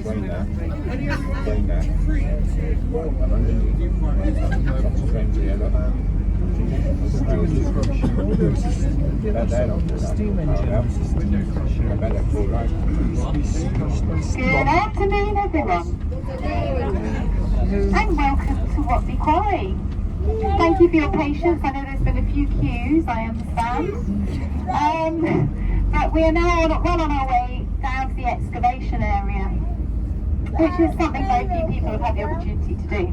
between that, and underneath, lots of friends here, look. They're not good. Steam engine. I bet they're cool, right? Good afternoon, everyone, and welcome to Whatley Quarry. Thank you for your patience. I know there's been a few queues, I understand. But we are now well on our way down to the excavation area, which is something very few people have had the opportunity to do.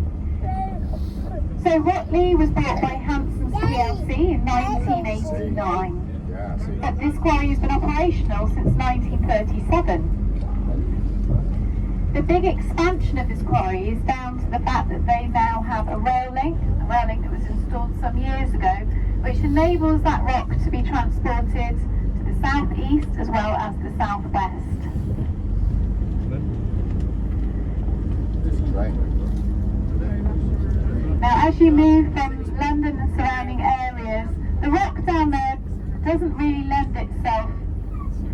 So Whatley was bought by Hanson plc in 1989, but this quarry has been operational since 1937. The big expansion of this quarry is down to the fact that they now have a rail link that was installed some years ago, which enables that rock to be transported to the southeast as well as the southwest. Now, as you move from London and surrounding areas, the rock down there doesn't really lend itself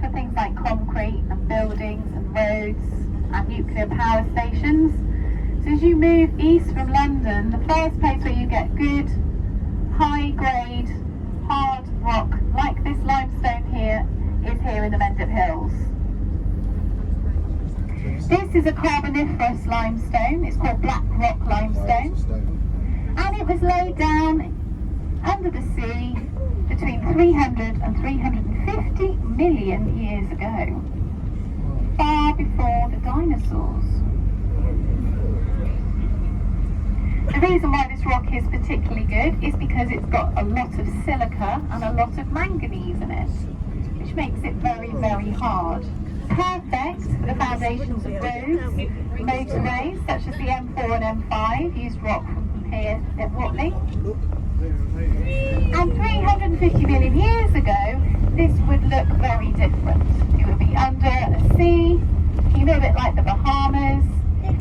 for things like concrete and buildings and roads and nuclear power stations. So as you move east from London, the first place where you get good, high-grade, hard rock like this limestone here is here in the Mendip Hills. This is a carboniferous limestone. It's called black rock limestone, and it was laid down under the sea between 300 and 350 million years ago, far before the dinosaurs. The reason why this rock is particularly good is because it's got a lot of silica and a lot of manganese in it, which makes it very, very hard. Perfect for the foundations of roads, motorways such as the M4 and M5 used rock from here at Whatley. And 350 million years ago, this would look very different. It would be under a sea, a little bit like the Bahamas,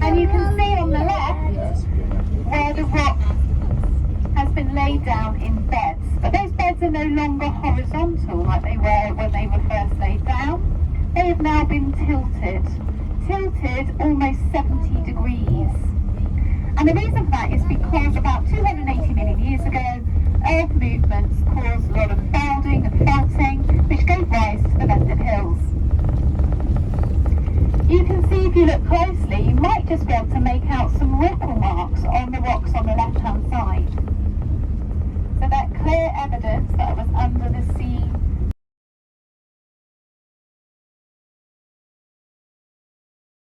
and you can see on the left where the rock has been laid down in beds. But those beds are no longer horizontal like they were when they were first laid down. They have now been tilted almost 70 degrees. And the reason for that is because about 280 million years ago, earth movements caused a lot of folding and faulting, which gave rise to the Mendip Hills. You can see if you look closely, you might just be able to make out some ripple marks on the rocks on the left-hand side. So that clear evidence that it was under the sea.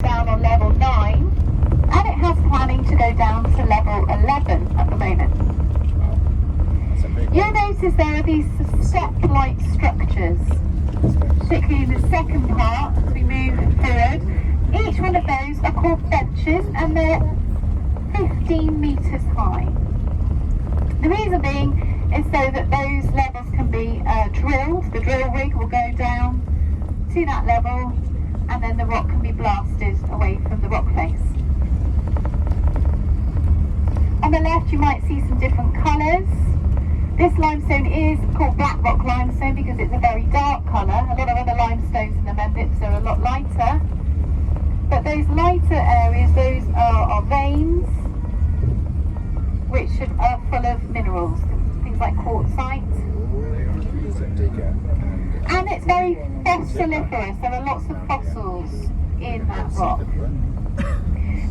Down on level 9, and it has planning to go down to level 11 at the moment. You'll notice there are these step-like structures, particularly in the second part as we move forward. Each one of those are called benches, and they're 15 metres high. The reason being is so that those levels can be drilled. The drill rig will go down to that level, and then the rock can be blasted away from the rock face. On the left you might see some different colours. This limestone is called black rock limestone because it's a very dark colour. A lot of other limestones in the Mendips are a lot lighter. But those lighter areas, those are veins, which are full of minerals, things like quartzite. And it's very fossiliferous. There are lots of fossils in that rock.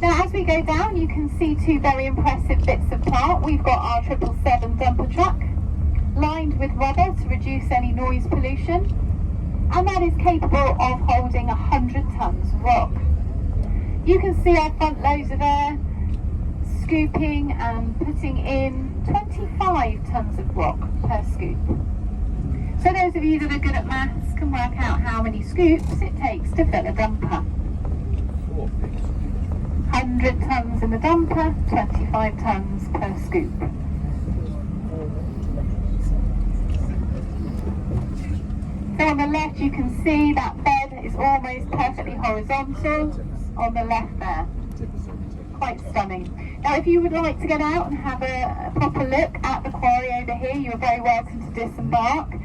Now as we go down, you can see two very impressive bits of plant. We've got our 777 dumper truck, lined with rubber to reduce any noise pollution, and that is capable of holding 100 tonnes of rock. You can see our front loader there, scooping and putting in 25 tonnes of rock per scoop. So those of you that are good at maths can work out how many scoops it takes to fill a dumper. 100 tonnes in the dumper, 25 tonnes per scoop. So on the left you can see that bed is almost perfectly horizontal on the left there. Quite stunning. Now if you would like to get out and have a proper look at the quarry over here, you are very welcome to disembark.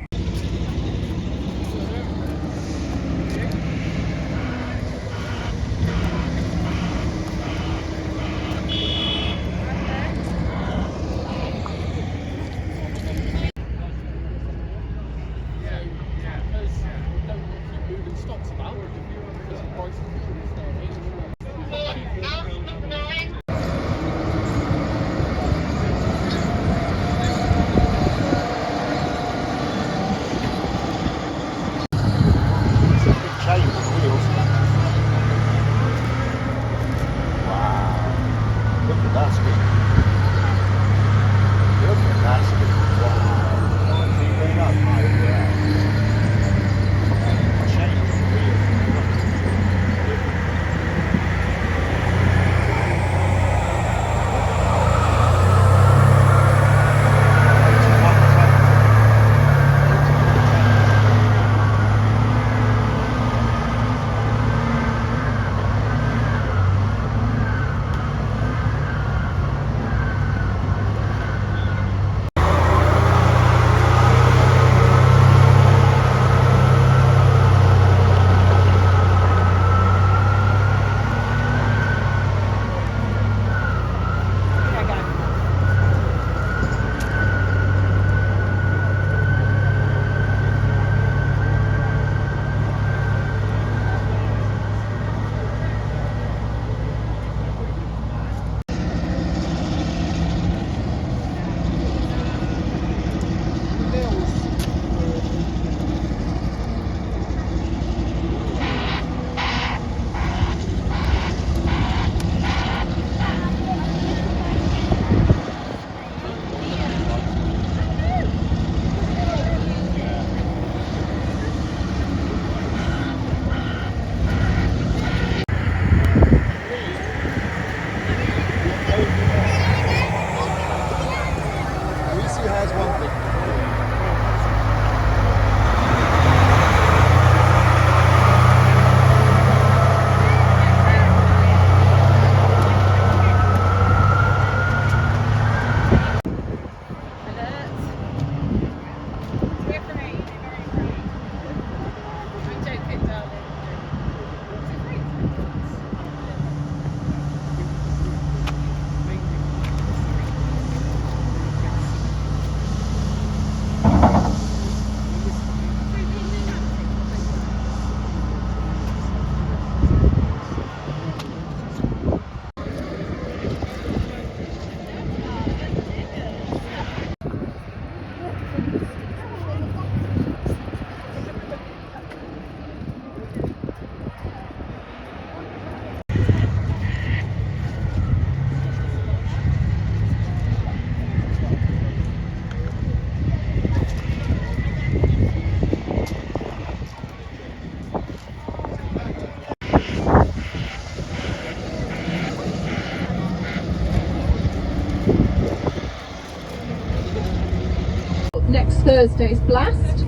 Thursday's blast.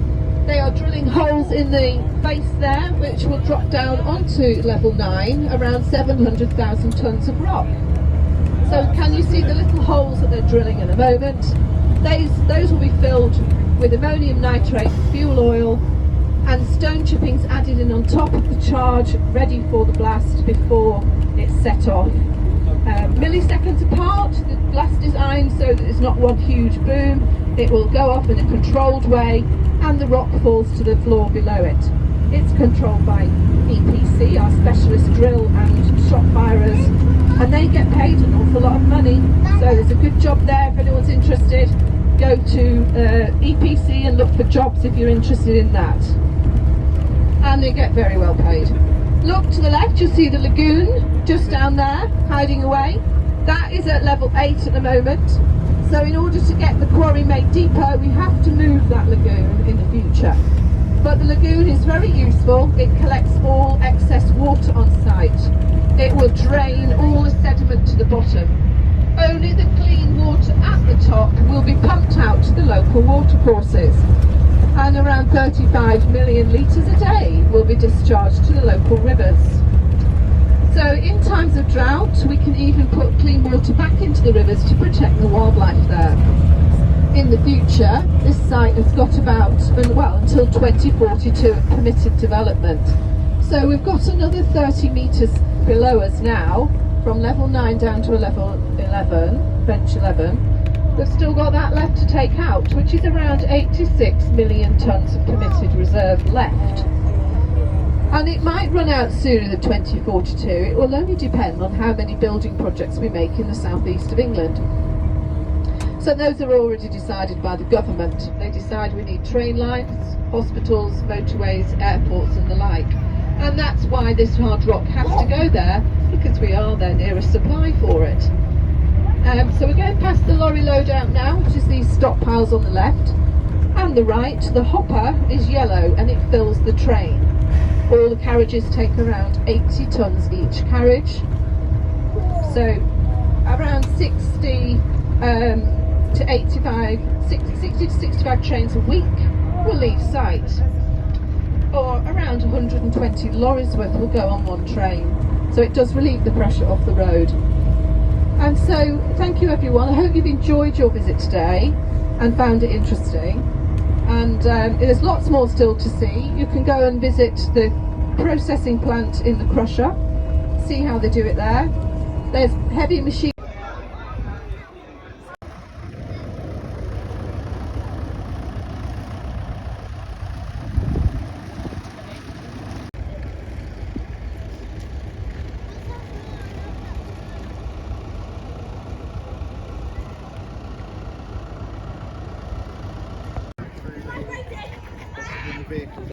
They are drilling holes in the face there, which will drop down onto level 9, around 700,000 tonnes of rock. So can you see the little holes that they're drilling in a moment? Those will be filled with ammonium nitrate, fuel oil, and stone chippings added in on top of the charge, ready for the blast before it's set off. Milliseconds apart, the blast designed so that it's not one huge boom. It will go off in a controlled way and the rock falls to the floor below it. It's controlled by EPC, our specialist drill and shot firers, and they get paid an awful lot of money. So there's a good job there if anyone's interested. Go to EPC and look for jobs if you're interested in that. And they get very well paid. Look to the left, you'll see the lagoon just down there, hiding away. That is at level 8 at the moment. So in order to get the quarry made deeper, we have to move that lagoon in the future. But the lagoon is very useful. It collects all excess water on site. It will drain all the sediment to the bottom. Only the clean water at the top will be pumped out to the local watercourses. And around 35 million litres a day will be discharged to the local rivers. So in times of drought, we can even put clean water back into the rivers to protect the wildlife there. In the future, this site has got about, until 2042 of permitted development. So we've got another 30 metres below us now, from level 9 down to level 11, bench 11. We've still got that left to take out, which is around 86 million tonnes of permitted reserve left. And it might run out sooner than 2042. It will only depend on how many building projects we make in the southeast of England. So those are already decided by the government. They decide we need train lines, hospitals, motorways, airports and the like. And that's why this hard rock has to go there, because we are their nearest supply for it. So we're going past the lorry loadout now, which is these stockpiles on the left. And the right, the hopper is yellow and it fills the train. All the carriages take around 80 tonnes each carriage. So around 60 to 65 trains a week will leave site. Or around 120 lorries worth will go on one train. So it does relieve the pressure off the road. And so thank you everyone. I hope you've enjoyed your visit today and found it interesting. And there's lots more still to see. You can go and visit the processing plant in the crusher, see how they do it there. There's heavy machine.